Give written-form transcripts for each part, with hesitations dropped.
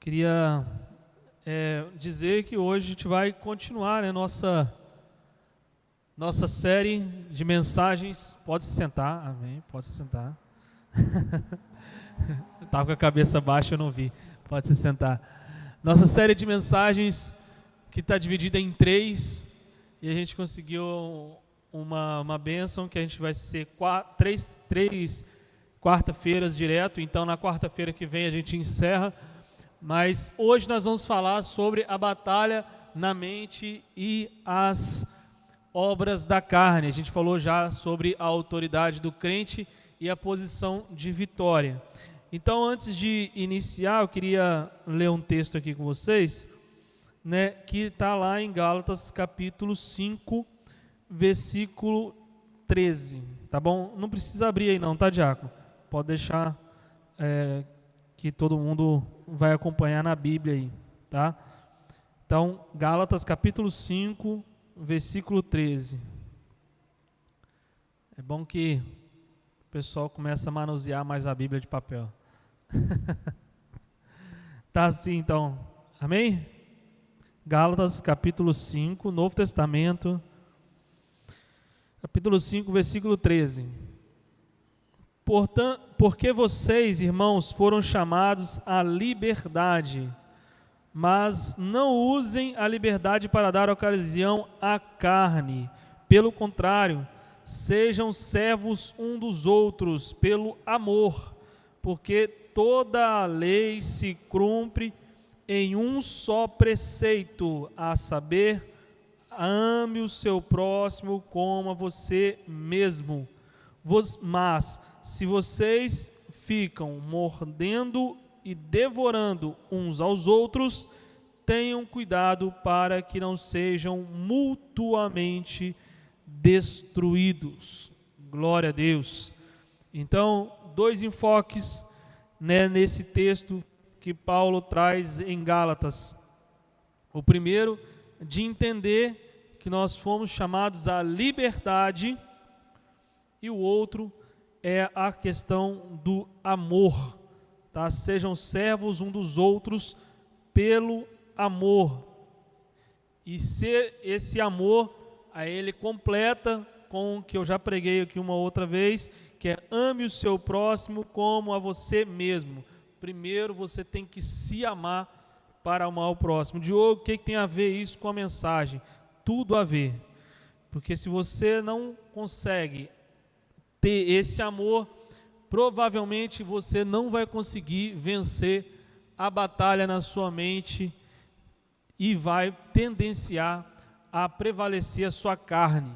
Queria dizer que hoje a gente vai continuar, né, nossa série de mensagens. Pode se sentar, amém, pode se sentar. Eu estava com a cabeça baixa, eu não vi, pode se sentar. Nossa série de mensagens que está dividida em 3, e a gente conseguiu uma bênção que a gente vai ser três quarta-feiras direto. Então na quarta-feira que vem a gente encerra, mas hoje nós vamos falar sobre a batalha na mente e as obras da carne. A gente falou já sobre a autoridade do crente e a posição de vitória. Então, antes de iniciar, eu queria ler um texto aqui com vocês, né, que está lá em Gálatas capítulo 5, versículo 13, tá bom? Não precisa abrir aí não, tá, diácono? Pode deixar que todo mundo vai acompanhar na Bíblia aí, tá? Então, Gálatas capítulo 5, versículo 13. É bom que o pessoal começa a manusear mais a Bíblia de papel. Tá assim então, amém? Gálatas capítulo 5, Novo Testamento, capítulo 5, versículo 13. Portanto, porque vocês, irmãos, foram chamados à liberdade, mas não usem a liberdade para dar ocasião à carne. Pelo contrário, sejam servos um dos outros pelo amor, porque toda a lei se cumpre em um só preceito, a saber, ame o seu próximo como a você mesmo. Mas, se vocês ficam mordendo e devorando uns aos outros, tenham cuidado para que não sejam mutuamente destruídos. Glória a Deus. Então, 2 enfoques, né, nesse texto que Paulo traz em Gálatas. O primeiro, de entender que nós fomos chamados à liberdade, e o outro é a questão do amor, tá? Sejam servos um dos outros pelo amor. E se esse amor, a ele completa com o que eu já preguei aqui uma outra vez, que é ame o seu próximo como a você mesmo. Primeiro você tem que se amar para amar o próximo. Diogo, o que tem a ver isso com a mensagem? Tudo a ver. Porque se você não consegue ter esse amor, provavelmente você não vai conseguir vencer a batalha na sua mente e vai tendenciar a prevalecer a sua carne,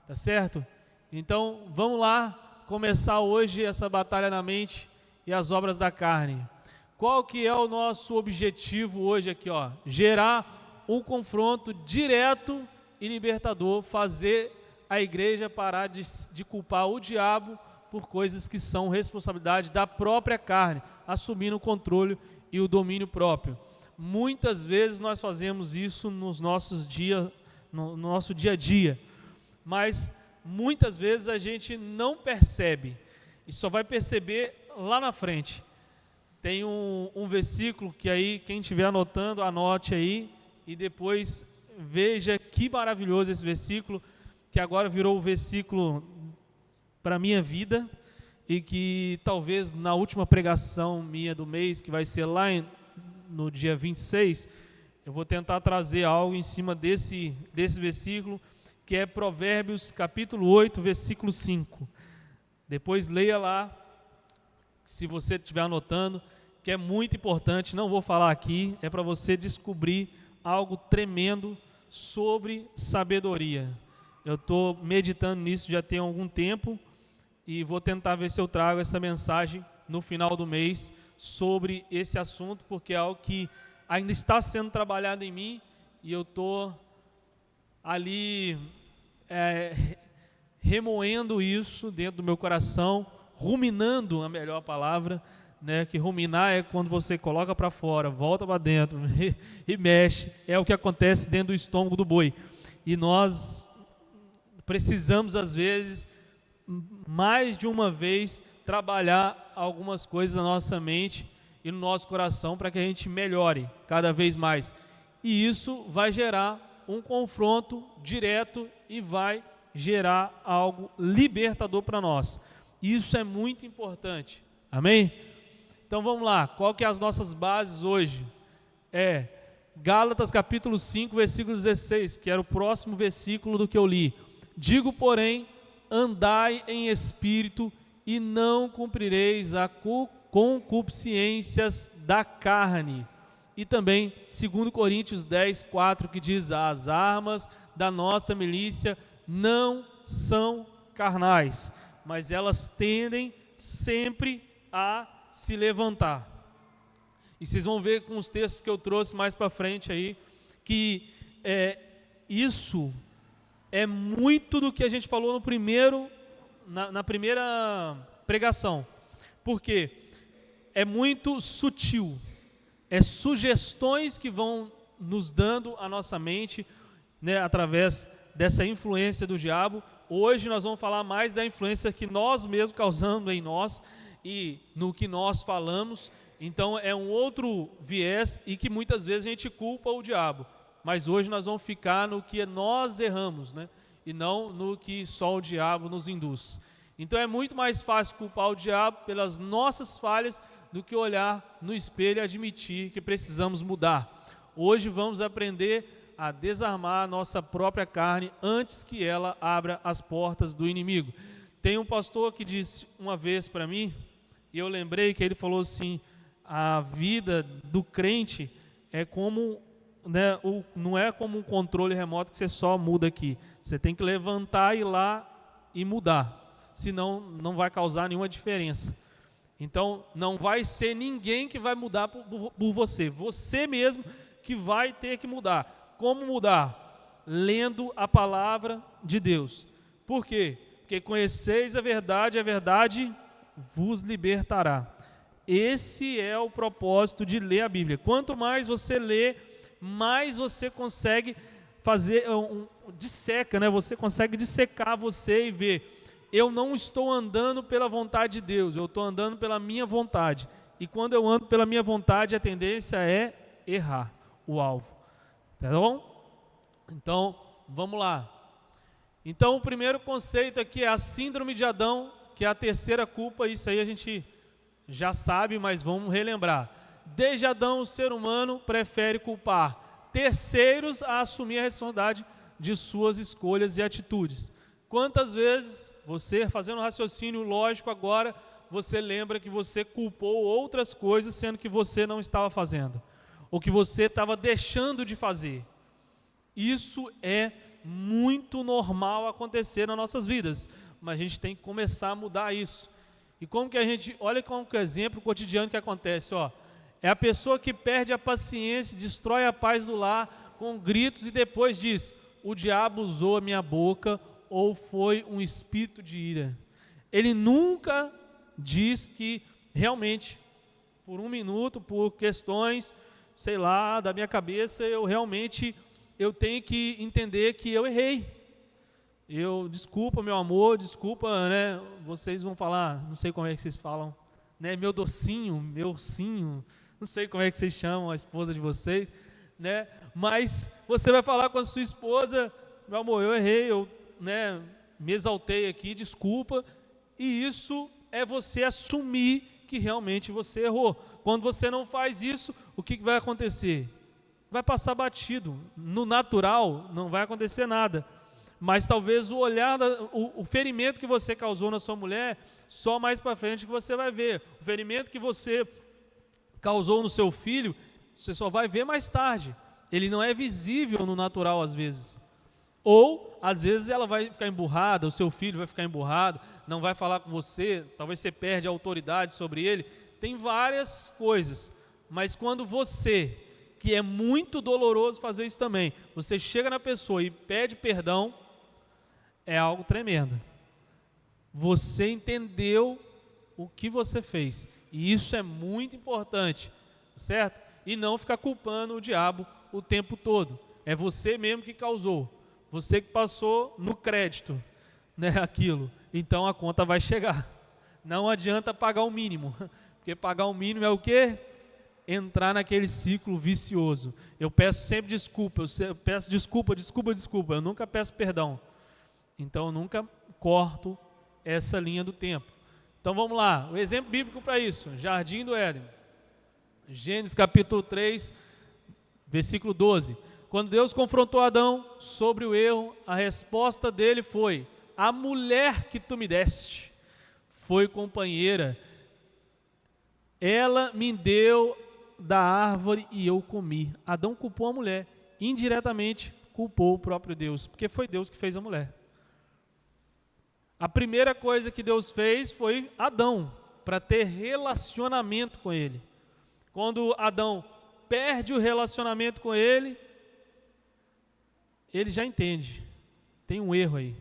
tá certo? Então, vamos lá começar hoje essa batalha na mente e as obras da carne. Qual que é o nosso objetivo hoje aqui, ó? Gerar um confronto direto e libertador, fazer a igreja parar de culpar o diabo por coisas que são responsabilidade da própria carne, assumindo o controle e o domínio próprio. Muitas vezes nós fazemos isso no nosso dia a dia, mas muitas vezes a gente não percebe e só vai perceber lá na frente. Tem um versículo que aí, quem estiver anotando, anote aí e depois veja que maravilhoso esse versículo, que agora virou o versículo para a minha vida e que talvez na última pregação minha do mês, que vai ser lá no dia 26, eu vou tentar trazer algo em cima desse versículo, que é Provérbios capítulo 8, versículo 5. Depois leia lá, se você estiver anotando, que é muito importante, não vou falar aqui, é para você descobrir algo tremendo sobre sabedoria. Eu estou meditando nisso já tem algum tempo e vou tentar ver se eu trago essa mensagem no final do mês sobre esse assunto, porque é algo que ainda está sendo trabalhado em mim e eu estou ali remoendo isso dentro do meu coração, ruminando a melhor palavra, né? Que ruminar é quando você coloca para fora, volta para dentro e mexe, é o que acontece dentro do estômago do boi. E nós precisamos às vezes, mais de uma vez, trabalhar algumas coisas na nossa mente e no nosso coração para que a gente melhore cada vez mais. E isso vai gerar um confronto direto e vai gerar algo libertador para nós. Isso é muito importante. Amém? Então vamos lá, qual que é as nossas bases hoje? Gálatas capítulo 5, versículo 16, que era o próximo versículo do que eu li. Digo, porém, andai em espírito e não cumprireis a concupiscências da carne. E também 2 Coríntios 10, 4, que diz: as armas da nossa milícia não são carnais, mas elas tendem sempre a se levantar. E vocês vão ver com os textos que eu trouxe mais para frente aí, que isso é muito do que a gente falou na primeira pregação. Porque é muito sutil, sugestões que vão nos dando a nossa mente, né, através dessa influência do diabo. Hoje nós vamos falar mais da influência que nós mesmos causamos em nós e no que nós falamos. Então é um outro viés e que muitas vezes a gente culpa o diabo. Mas hoje nós vamos ficar no que nós erramos, né, e não no que só o diabo nos induz. Então é muito mais fácil culpar o diabo pelas nossas falhas do que olhar no espelho e admitir que precisamos mudar. Hoje vamos aprender a desarmar a nossa própria carne antes que ela abra as portas do inimigo. Tem um pastor que disse uma vez para mim, e eu lembrei que ele falou assim: a vida do crente é como, né, não é como um controle remoto que você só muda aqui. Você tem que levantar, ir lá e mudar, senão não vai causar nenhuma diferença. Então não vai ser ninguém que vai mudar por você, você mesmo que vai ter que mudar. Como mudar? Lendo a palavra de Deus. Por quê? Porque conheceis a verdade vos libertará. Esse é o propósito de ler a Bíblia. Quanto mais você lê, mais você consegue fazer disseca, né? Você consegue dissecar você e ver: eu não estou andando pela vontade de Deus, eu estou andando pela minha vontade. E quando eu ando pela minha vontade, a tendência é errar o alvo. Tá bom? Então, vamos lá. Então, o primeiro conceito aqui é a síndrome de Adão, que é a terceira culpa. Isso aí a gente já sabe, mas vamos relembrar. Desde Adão, o ser humano prefere culpar terceiros a assumir a responsabilidade de suas escolhas e atitudes. Quantas vezes você, fazendo um raciocínio lógico agora, você lembra que você culpou outras coisas, sendo que você não estava fazendo, ou que você estava deixando de fazer? Isso é muito normal acontecer nas nossas vidas, mas a gente tem que começar a mudar isso. E como que a gente, olha como que é o exemplo cotidiano que acontece, ó. É a pessoa que perde a paciência, destrói a paz do lar com gritos e depois diz: o diabo usou a minha boca, ou foi um espírito de ira. Ele nunca diz que realmente, por um minuto, por questões, sei lá, da minha cabeça, eu tenho que entender que eu errei. Desculpa, meu amor, desculpa, né? Vocês vão falar, não sei como é que vocês falam, né? Meu docinho, meu ursinho, não sei como é que vocês chamam a esposa de vocês, né? Mas você vai falar com a sua esposa: meu amor, eu errei, né, me exaltei aqui, desculpa. E isso é você assumir que realmente você errou. Quando você não faz isso, o que vai acontecer? Vai passar batido. No natural não vai acontecer nada, mas talvez o olhar, o ferimento que você causou na sua mulher, só mais para frente que você vai ver. O ferimento que você causou no seu filho, você só vai ver mais tarde. Ele não é visível no natural às vezes. Ou, às vezes, ela vai ficar emburrada, o seu filho vai ficar emburrado, não vai falar com você, talvez você perde a autoridade sobre ele. Tem várias coisas, mas quando você, que é muito doloroso fazer isso também, você chega na pessoa e pede perdão, é algo tremendo. Você entendeu o que você fez, e isso é muito importante, certo? E não ficar culpando o diabo o tempo todo. É você mesmo que causou. Você que passou no crédito, né, aquilo. Então a conta vai chegar. Não adianta pagar o mínimo, porque pagar o mínimo é o quê? entrar naquele ciclo vicioso. Eu peço sempre desculpa, eu peço desculpa, eu nunca peço perdão. Então eu nunca corto essa linha do tempo. Então vamos lá, o exemplo bíblico para isso, Jardim do Éden. Gênesis capítulo 3, versículo 12. Quando Deus confrontou Adão sobre o erro, a resposta dele foi: a mulher que tu me deste foi companheira, ela me deu da árvore e eu comi. Adão culpou a mulher, indiretamente culpou o próprio Deus, porque foi Deus que fez a mulher. A primeira coisa que Deus fez foi Adão, para ter relacionamento com ele. Quando Adão perde o relacionamento com ele, ele já entende, tem um erro aí.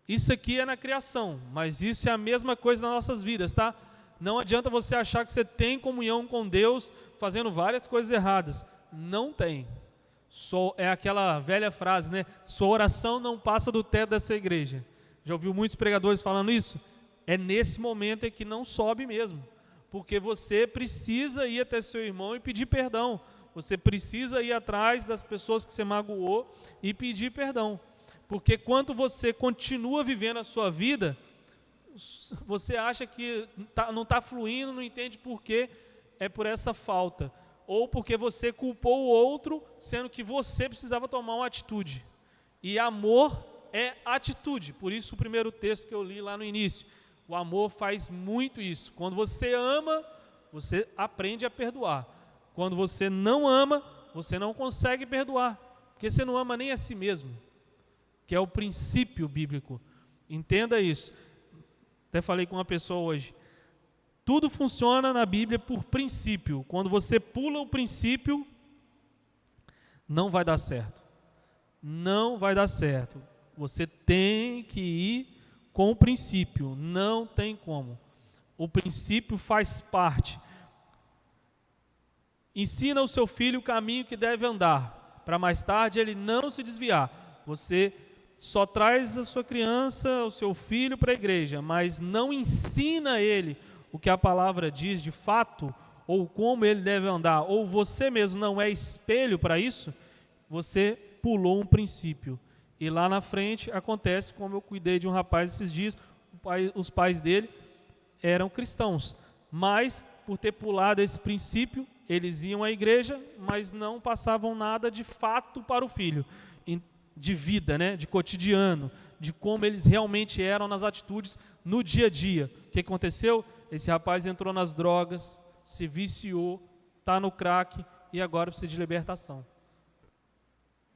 Isso aqui é na criação, mas isso é a mesma coisa nas nossas vidas, tá? Não adianta você achar que você tem comunhão com Deus fazendo várias coisas erradas. Não tem. É aquela velha frase, né? Sua oração não passa do teto dessa igreja. Já ouviu muitos pregadores falando isso? É nesse momento em que não sobe mesmo. Porque você precisa ir até seu irmão e pedir perdão. Você precisa ir atrás das pessoas que você magoou e pedir perdão. Porque quando você continua vivendo a sua vida, você acha que não está fluindo, não entende por quê, é por essa falta. Ou porque você culpou o outro, sendo que você precisava tomar uma atitude. E amor é atitude. Por isso o primeiro texto que eu li lá no início. O amor faz muito isso. Quando você ama, você aprende a perdoar. Quando você não ama, você não consegue perdoar. Porque você não ama nem a si mesmo. Que é o princípio bíblico. Entenda isso. Até falei com uma pessoa hoje. Tudo funciona na Bíblia por princípio. Quando você pula o princípio, não vai dar certo. Não vai dar certo. Você tem que ir com o princípio. Não tem como. O princípio faz parte. Ensina o seu filho o caminho que deve andar, para mais tarde ele não se desviar. Você só traz a sua criança, o seu filho para a igreja, mas não ensina ele o que a palavra diz de fato, ou como ele deve andar, ou você mesmo não é espelho para isso, você pulou um princípio. E lá na frente acontece como eu cuidei de um rapaz esses dias, os pais dele eram cristãos, mas por ter pulado esse princípio, eles iam à igreja, mas não passavam nada de fato para o filho, de vida, né? De cotidiano, de como eles realmente eram nas atitudes no dia a dia. O que aconteceu? Esse rapaz entrou nas drogas, se viciou, está no crack e agora precisa de libertação.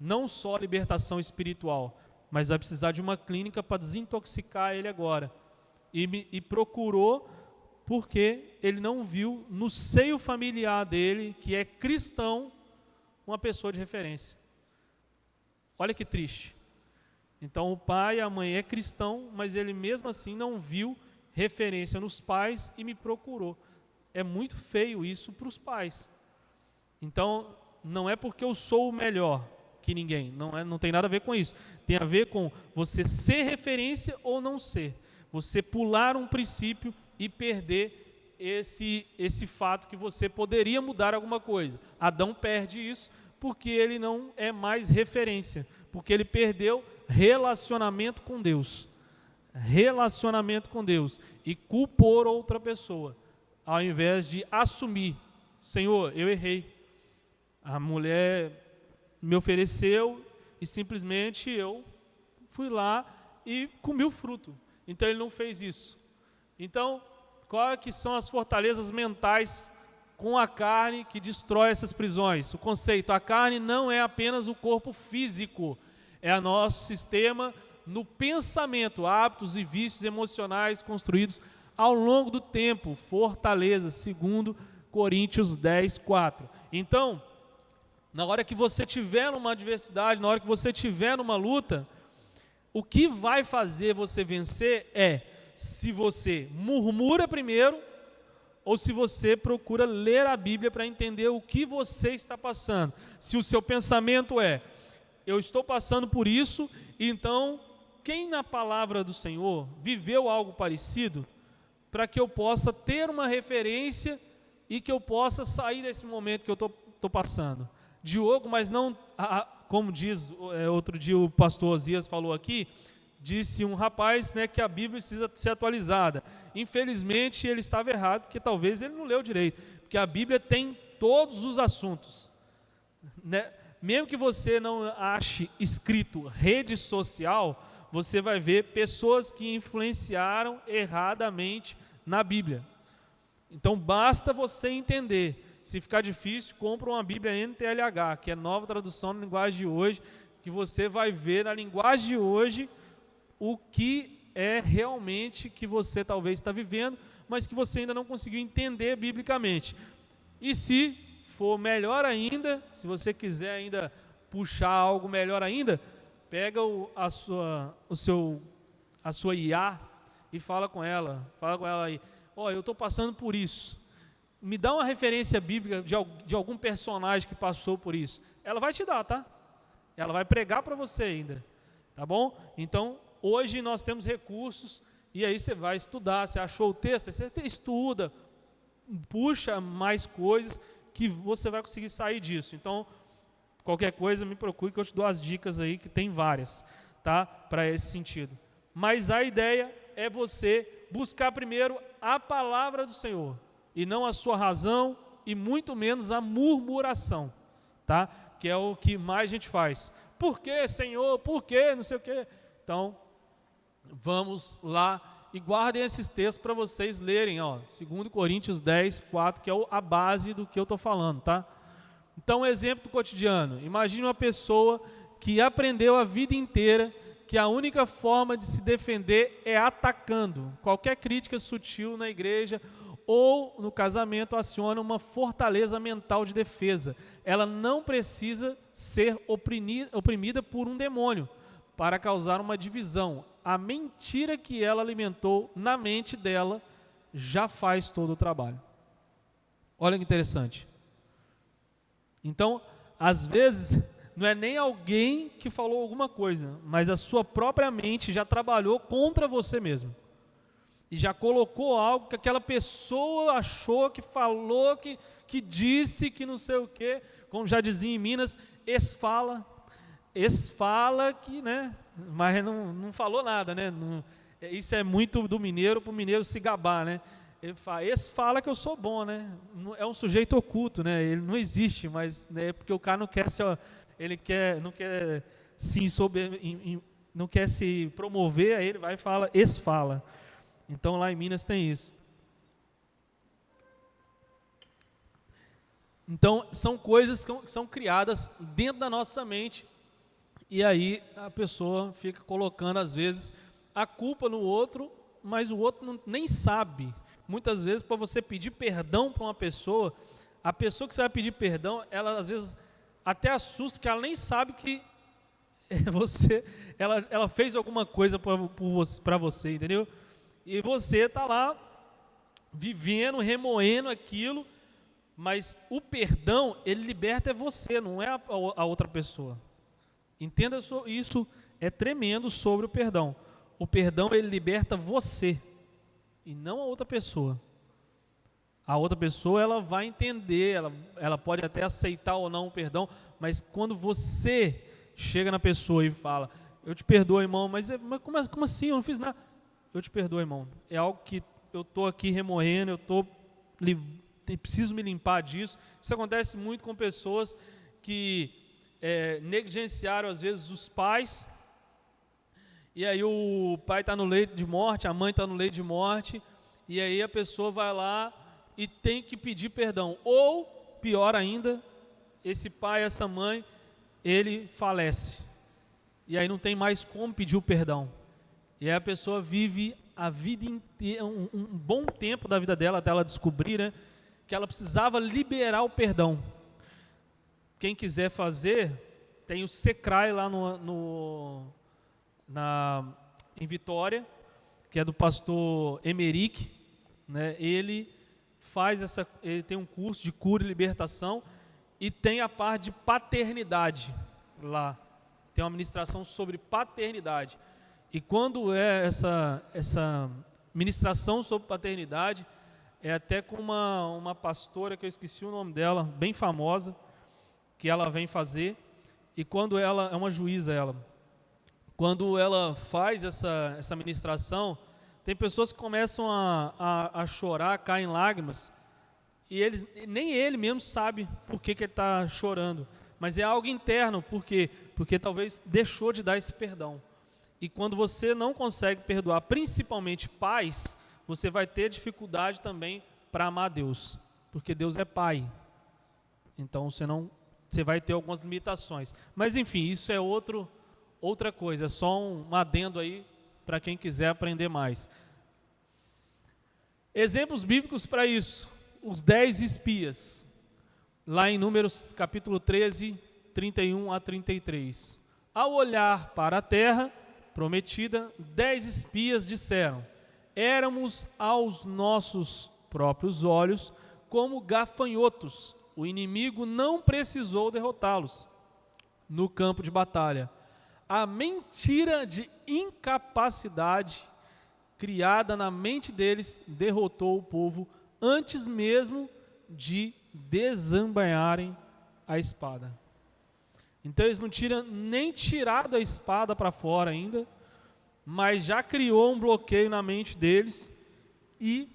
Não só libertação espiritual, mas vai precisar de uma clínica para desintoxicar ele agora. E procurou porque ele não viu no seio familiar dele, que é cristão, uma pessoa de referência. Olha que triste. Então o pai e a mãe é cristão, mas ele mesmo assim não viu referência nos pais e me procurou. É muito feio isso para os pais. Então não é porque eu sou o melhor que ninguém, não tem nada a ver com isso. Tem a ver com você ser referência ou não ser. Você pular um princípio e perder esse fato que você poderia mudar alguma coisa. Adão perde isso porque ele não é mais referência, porque ele perdeu relacionamento com Deus. Relacionamento com Deus. E culpou outra pessoa, ao invés de assumir: Senhor, eu errei. A mulher me ofereceu e simplesmente eu fui lá e comi o fruto. Então ele não fez isso. Então, quais que são as fortalezas mentais com a carne que destrói essas prisões? O conceito: a carne não é apenas o corpo físico, é o nosso sistema no pensamento, hábitos e vícios emocionais construídos ao longo do tempo. Fortalezas, segundo Coríntios 10, 4. Então, na hora que você tiver numa adversidade, na hora que você tiver numa luta, o que vai fazer você vencer é se você murmura primeiro ou se você procura ler a Bíblia para entender o que você está passando. Se o seu pensamento é: eu estou passando por isso, então quem na palavra do Senhor viveu algo parecido, para que eu possa ter uma referência e que eu possa sair desse momento que eu estou passando. Diogo, mas não, como diz, outro dia o pastor Osias falou aqui, disse um rapaz, né, que a Bíblia precisa ser atualizada. Infelizmente ele estava errado, porque talvez ele não leu direito, porque a Bíblia tem todos os assuntos, né? Mesmo que você não ache escrito rede social, você vai ver pessoas que influenciaram erradamente na Bíblia. Então basta você entender. Se ficar difícil, compra uma Bíblia NTLH, que é nova tradução na linguagem de hoje, que você vai ver na linguagem de hoje o que é realmente que você talvez está vivendo, mas que você ainda não conseguiu entender biblicamente. E se for melhor ainda, se você quiser ainda puxar algo melhor ainda, pega a sua IA e fala com ela aí, eu estou passando por isso, me dá uma referência bíblica de algum personagem que passou por isso. Ela vai te dar, tá? Ela vai pregar para você ainda, tá bom? Então, hoje nós temos recursos, e aí você vai estudar, você achou o texto, você estuda, puxa mais coisas, que você vai conseguir sair disso. Então, qualquer coisa, me procure que eu te dou as dicas aí, que tem várias, tá? Para esse sentido. Mas a ideia é você buscar primeiro a palavra do Senhor, e não a sua razão, e muito menos a murmuração, tá? Que é o que mais a gente faz. Por que, Senhor? Por que? Não sei o quê. Então, vamos lá e guardem esses textos para vocês lerem, 2 Coríntios 10, 4, que é a base do que eu estou falando, tá? Então, um exemplo do cotidiano. Imagine uma pessoa que aprendeu a vida inteira que a única forma de se defender é atacando. Qualquer crítica sutil na igreja ou no casamento aciona uma fortaleza mental de defesa. Ela não precisa ser oprimida por um demônio para causar uma divisão. A mentira que ela alimentou na mente dela já faz todo o trabalho. Olha que interessante. Então, às vezes, não é nem alguém que falou alguma coisa, mas a sua própria mente já trabalhou contra você mesmo. E já colocou algo que aquela pessoa achou, que falou, que disse, que não sei o quê, como já dizia em Minas, esfala que, né, mas não falou nada, né? Isso é muito do mineiro, para o mineiro se gabar, né? Ele fala que eu sou bom, né? É um sujeito oculto, né? Ele não existe, mas né, porque o cara não quer não quer se promover, aí ele vai e fala, esfala. Então lá em Minas tem isso. Então são coisas que são criadas dentro da nossa mente, e aí a pessoa fica colocando às vezes a culpa no outro, mas o outro nem sabe. Muitas vezes, para você pedir perdão para uma pessoa, a pessoa que você vai pedir perdão, ela às vezes até assusta, porque ela nem sabe que ela fez alguma coisa para você, entendeu? E você está lá vivendo, remoendo aquilo, mas o perdão, ele liberta você, não é a outra pessoa. Entenda isso, é tremendo sobre o perdão. O perdão, ele liberta você e não a outra pessoa. A outra pessoa, ela vai entender, ela pode até aceitar ou não o perdão, mas quando você chega na pessoa e fala, eu te perdoo, irmão, mas como assim? Eu não fiz nada. Eu te perdoo, irmão. É algo que eu estou aqui remoendo, preciso me limpar disso. Isso acontece muito com pessoas que negligenciaram, às vezes, os pais, e aí o pai está no leito de morte, a mãe está no leito de morte, e aí a pessoa vai lá e tem que pedir perdão. Ou, pior ainda, esse pai, essa mãe, ele falece. E aí não tem mais como pedir o perdão. E aí a pessoa vive a vida inteira, um bom tempo da vida dela, até ela descobrir, né, que ela precisava liberar o perdão. Quem quiser fazer, tem o Secrai lá em Vitória, que é do pastor Emerick, né? Ele tem um curso de cura e libertação, e tem a parte de paternidade lá. Tem uma ministração sobre paternidade. E quando é essa ministração sobre paternidade, é até com uma pastora, que eu esqueci o nome dela, bem famosa, que ela vem fazer, e quando ela, é uma juíza ela, quando ela faz essa ministração, tem pessoas que começam a chorar, caem em lágrimas, e nem ele mesmo sabe por que ele está chorando, mas é algo interno. Por quê? Porque talvez deixou de dar esse perdão. E quando você não consegue perdoar, principalmente pais, você vai ter dificuldade também para amar Deus, porque Deus é Pai. Então você vai ter algumas limitações. Mas enfim, isso é outra coisa, é só um adendo aí para quem quiser aprender mais. Exemplos bíblicos para isso: os 10 espias, lá em Números capítulo 13, 31 a 33. Ao olhar para a terra prometida, 10 espias disseram: éramos aos nossos próprios olhos como gafanhotos, o inimigo não precisou derrotá-los no campo de batalha. A mentira de incapacidade criada na mente deles derrotou o povo antes mesmo de desembainharem a espada. Então eles não tinham nem tirado a espada para fora ainda, mas já criou um bloqueio na mente deles e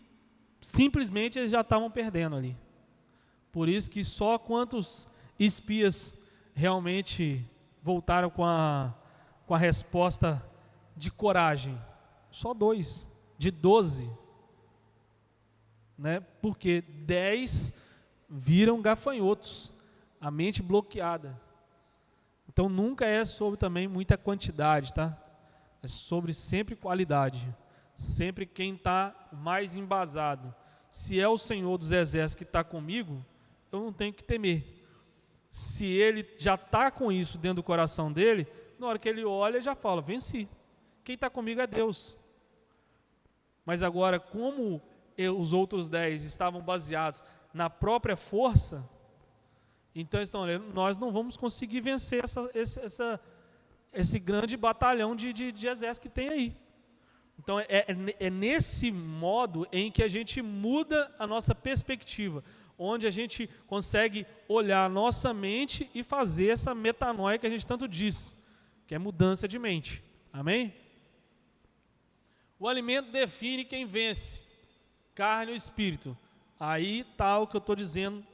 simplesmente eles já estavam perdendo ali. Por isso que só quantos espias realmente voltaram com a resposta de coragem? Só 2, de 12. Né? Porque 10 viram gafanhotos, a mente bloqueada. Então nunca é sobre também muita quantidade, tá? É sobre sempre qualidade, sempre quem está mais embasado. Se é o Senhor dos Exércitos que está comigo, eu não tenho que temer. Se ele já está com isso dentro do coração dele, na hora que ele olha, ele já fala: venci. Quem está comigo é Deus. Mas agora, como os outros 10 estavam baseados na própria força, então eles estão olhando: nós não vamos conseguir vencer esse grande batalhão de exército que tem aí. Então é nesse modo em que a gente muda a nossa perspectiva, onde a gente consegue olhar a nossa mente e fazer essa metanoia que a gente tanto diz, que é mudança de mente. Amém? O alimento define quem vence, carne ou espírito. Aí está o que eu estou dizendo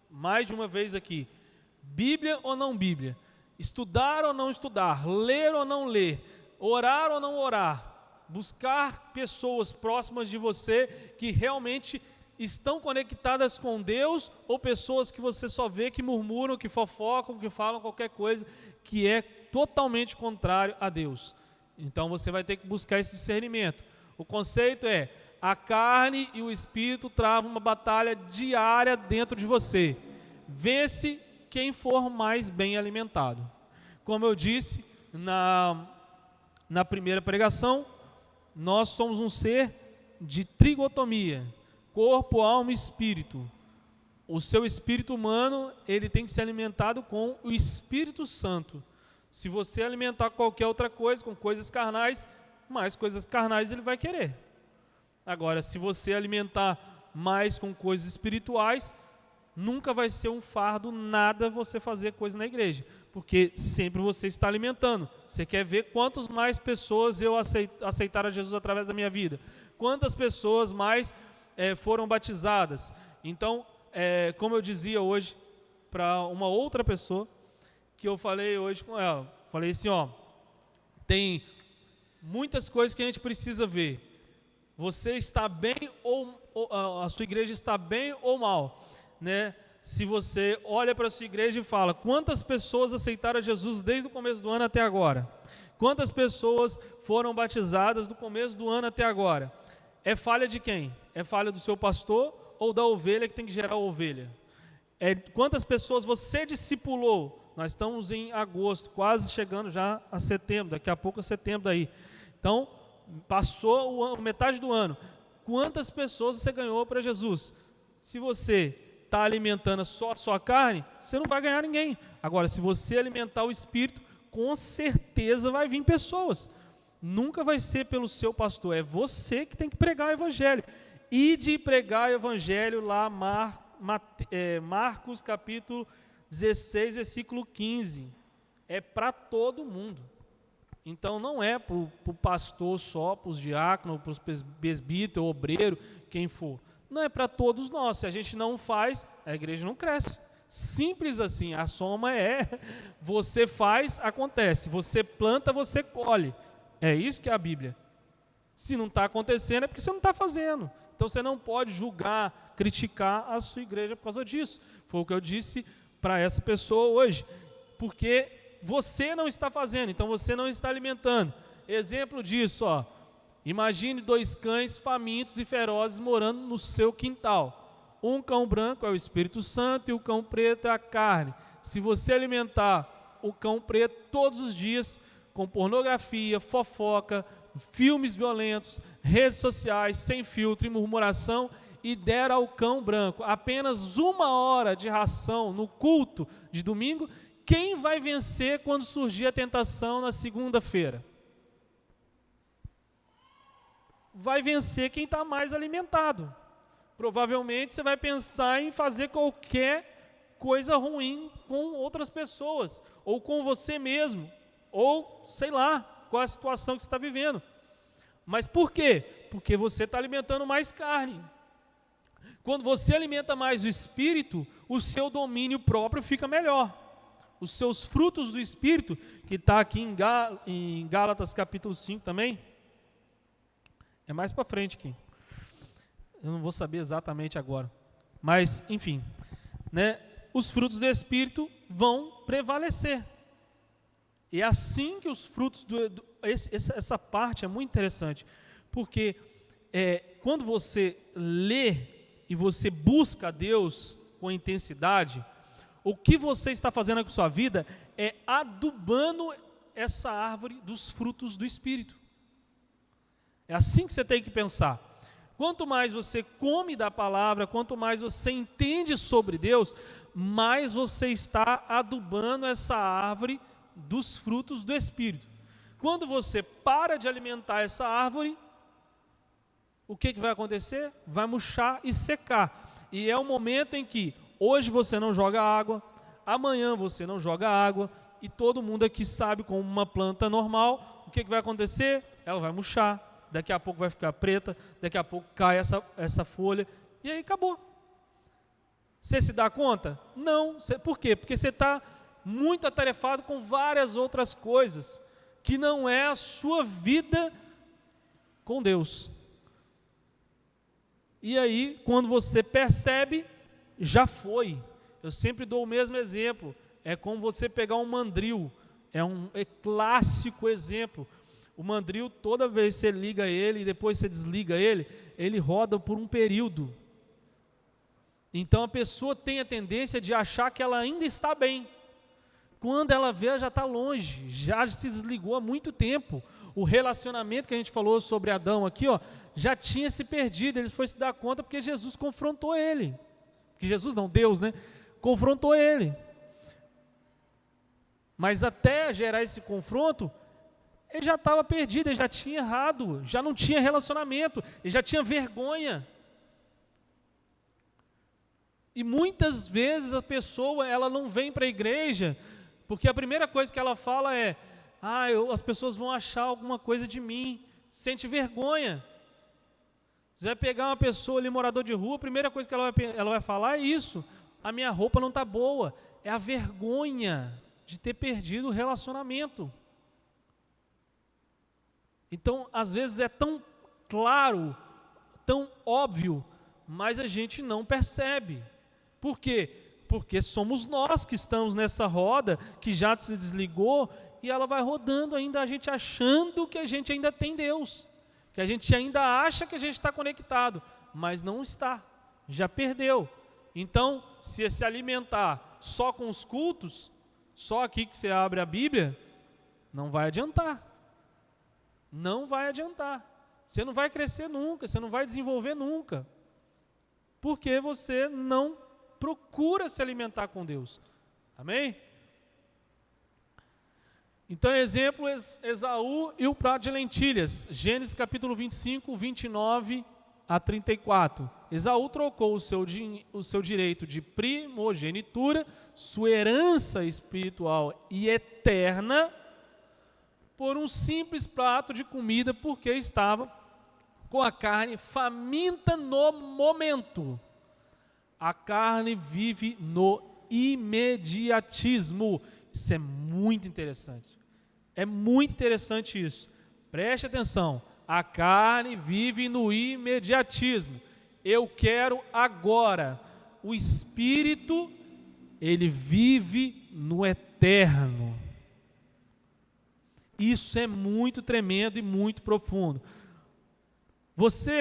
mais de uma vez aqui: Bíblia ou não Bíblia, estudar ou não estudar, ler ou não ler, orar ou não orar, buscar pessoas próximas de você que realmente estão conectadas com Deus, ou pessoas que você só vê que murmuram, que fofocam, que falam qualquer coisa que é totalmente contrário a Deus. Então você vai ter que buscar esse discernimento. O conceito é: a carne e o espírito travam uma batalha diária dentro de você. Vence quem for mais bem alimentado. Como eu disse na primeira pregação, nós somos um ser de trigotomia, corpo, alma e espírito. O seu espírito humano, ele tem que ser alimentado com o Espírito Santo. Se você alimentar qualquer outra coisa, com coisas carnais, mais coisas carnais ele vai querer. Agora, se você alimentar mais com coisas espirituais, nunca vai ser um fardo nada você fazer coisa na igreja, porque sempre você está alimentando. Você quer ver quantas mais pessoas eu aceitaram a Jesus através da minha vida? Quantas pessoas mais foram batizadas? Então, como eu dizia hoje para uma outra pessoa, que eu falei hoje com ela, falei assim: tem muitas coisas que a gente precisa ver. Você está bem ou a sua igreja está bem ou mal, né? Se você olha para a sua igreja e fala: quantas pessoas aceitaram a Jesus desde o começo do ano até agora? Quantas pessoas foram batizadas do começo do ano até agora? É falha de quem? É falha do seu pastor ou da ovelha que tem que gerar a ovelha? Quantas pessoas você discipulou? Nós estamos em agosto, quase chegando já a setembro, daqui a pouco é setembro aí. Então, passou metade do ano. Quantas pessoas você ganhou para Jesus? Se você está alimentando só a sua carne, você não vai ganhar ninguém. Agora, se você alimentar o Espírito, com certeza vai vir pessoas. Nunca vai ser pelo seu pastor, é você que tem que pregar o Evangelho. ide pregar o evangelho lá, Marcos capítulo 16, versículo 15. É para todo mundo. Então não é para o pastor só, para os diáconos, para os presbíteros, obreiro, quem for. Não, é para todos nós. Se a gente não faz, a igreja não cresce. Simples assim. A soma é: você faz, acontece. Você planta, você colhe. É isso que é a Bíblia. Se não está acontecendo, é porque você não está fazendo. Então você não pode julgar, criticar a sua igreja por causa disso. Foi o que eu disse para essa pessoa hoje. Porque você não está fazendo, então você não está alimentando. Exemplo disso, ó. Imagine 2 cães famintos e ferozes morando no seu quintal. Um cão branco é o Espírito Santo e o cão preto é a carne. Se você alimentar o cão preto todos os dias com pornografia, fofoca, filmes violentos, redes sociais, sem filtro e murmuração, e der ao cão branco apenas 1 hora de ração no culto de domingo, quem vai vencer quando surgir a tentação na segunda-feira? Vai vencer quem está mais alimentado. Provavelmente você vai pensar em fazer qualquer coisa ruim com outras pessoas, ou com você mesmo, ou sei lá, qual a situação que você está vivendo. Mas por quê? Porque você está alimentando mais carne. Quando você alimenta mais o Espírito, o seu domínio próprio fica melhor. Os seus frutos do Espírito, que está aqui em Gálatas capítulo 5 também, é mais para frente aqui. Eu não vou saber exatamente agora. Mas, enfim, né, os frutos do Espírito vão prevalecer. E é assim que os frutos essa parte é muito interessante, porque quando você lê e você busca a Deus com intensidade, o que você está fazendo com a sua vida é adubando essa árvore dos frutos do Espírito. É assim que você tem que pensar. Quanto mais você come da palavra, quanto mais você entende sobre Deus, mais você está adubando essa árvore dos frutos do Espírito. Quando você para de alimentar essa árvore, o que vai acontecer? Vai murchar e secar. E é o momento em que hoje você não joga água, amanhã você não joga água, e todo mundo aqui sabe, com uma planta normal, o que vai acontecer? Ela vai murchar, daqui a pouco vai ficar preta, daqui a pouco cai essa folha, e aí acabou. Você se dá conta? Não. Por quê? Porque você está muito atarefado com várias outras coisas, que não é a sua vida com Deus. E aí, quando você percebe, já foi. Eu sempre dou o mesmo exemplo. É como você pegar um mandril. É clássico exemplo. O mandril, toda vez que você liga ele e depois você desliga ele, ele roda por um período. Então a pessoa tem a tendência de achar que ela ainda está bem. Quando ela vê, ela já está longe, já se desligou há muito tempo. O relacionamento que a gente falou sobre Adão aqui, ó, já tinha se perdido. Ele foi se dar conta porque Jesus confrontou ele. Que Jesus não, Deus, né? Confrontou ele. Mas até gerar esse confronto, ele já estava perdido, ele já tinha errado, já não tinha relacionamento, ele já tinha vergonha. E muitas vezes a pessoa, ela não vem para a igreja, porque a primeira coisa que ela fala é: as pessoas vão achar alguma coisa de mim, sente vergonha. Você vai pegar uma pessoa ali, morador de rua, a primeira coisa que ela vai falar é isso: a minha roupa não está boa. É a vergonha de ter perdido o relacionamento. Então, às vezes é tão claro, tão óbvio, mas a gente não percebe. Por quê? Porque somos nós que estamos nessa roda, que já se desligou, e ela vai rodando ainda, a gente achando que a gente ainda tem Deus, que a gente ainda acha que a gente está conectado, mas não está, já perdeu. Então, se alimentar só com os cultos, só aqui que você abre a Bíblia, não vai adiantar. Não vai adiantar. Você não vai crescer nunca, você não vai desenvolver nunca. Porque você não procura se alimentar com Deus. Amém? Então, exemplo, Esaú e o prato de lentilhas. Gênesis capítulo 25, 29 a 34. Esaú trocou o seu direito de primogenitura, sua herança espiritual e eterna, por um simples prato de comida, porque estava com a carne faminta no momento. A carne vive no imediatismo. Isso é muito interessante. É muito interessante isso. Preste atenção. A carne vive no imediatismo. Eu quero agora. O espírito, ele vive no eterno. Isso é muito tremendo e muito profundo.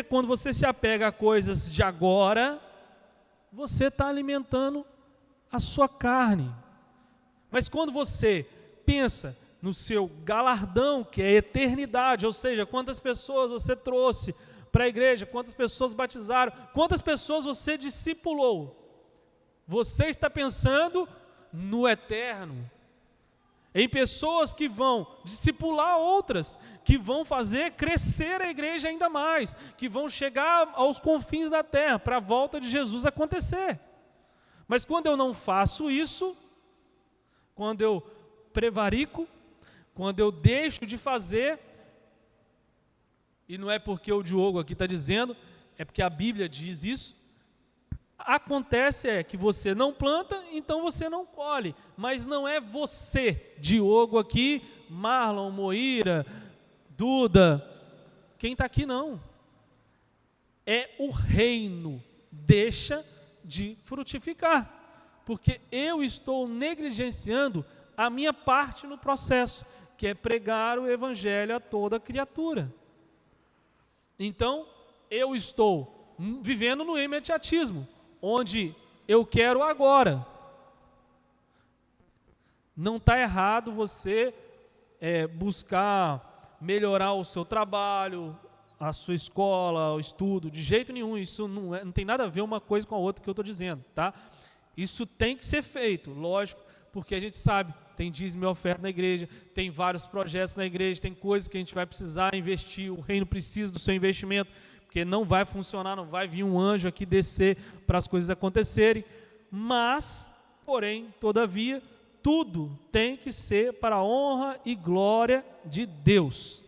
Quando você se apega a coisas de agora, você está alimentando a sua carne. Mas quando você pensa no seu galardão, que é a eternidade, ou seja, quantas pessoas você trouxe para a igreja, quantas pessoas batizaram, quantas pessoas você discipulou, você está pensando no eterno, em pessoas que vão discipular outras, que vão fazer crescer a igreja ainda mais, que vão chegar aos confins da terra, para a volta de Jesus acontecer. Mas quando eu não faço isso, quando eu prevarico, quando eu deixo de fazer, e não é porque o Diogo aqui está dizendo, é porque a Bíblia diz isso, acontece que você não planta, então você não colhe, mas não é você, Diogo aqui, Marlon, Moira, Duda, quem está aqui não, é o reino, deixa de frutificar, porque eu estou negligenciando a minha parte no processo, que é pregar o evangelho a toda criatura. Então, eu estou vivendo no imediatismo, onde eu quero agora. Não está errado você buscar melhorar o seu trabalho, a sua escola, o estudo, de jeito nenhum. Isso não tem nada a ver uma coisa com a outra que eu estou dizendo, tá? Isso tem que ser feito, lógico, porque a gente sabe, tem dízimo e oferta na igreja, tem vários projetos na igreja, tem coisas que a gente vai precisar investir, o reino precisa do seu investimento, porque não vai funcionar, não vai vir um anjo aqui descer para as coisas acontecerem, mas, porém, todavia, tudo tem que ser para a honra e glória de Deus.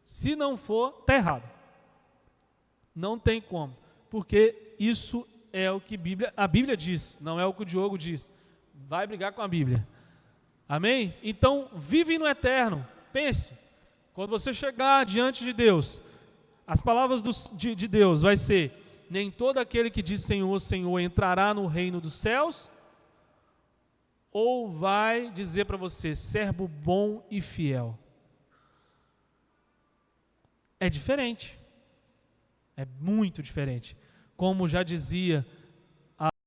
Se não for, está errado. Não tem como, porque isso é o que a Bíblia diz, não é o que o Diogo diz. Vai brigar com a Bíblia. Amém? Então, vive no eterno. Pense, quando você chegar diante de Deus, as palavras de Deus vai ser: nem todo aquele que diz Senhor, Senhor entrará no reino dos céus, ou vai dizer para você, servo bom e fiel. É diferente. É muito diferente. Como já dizia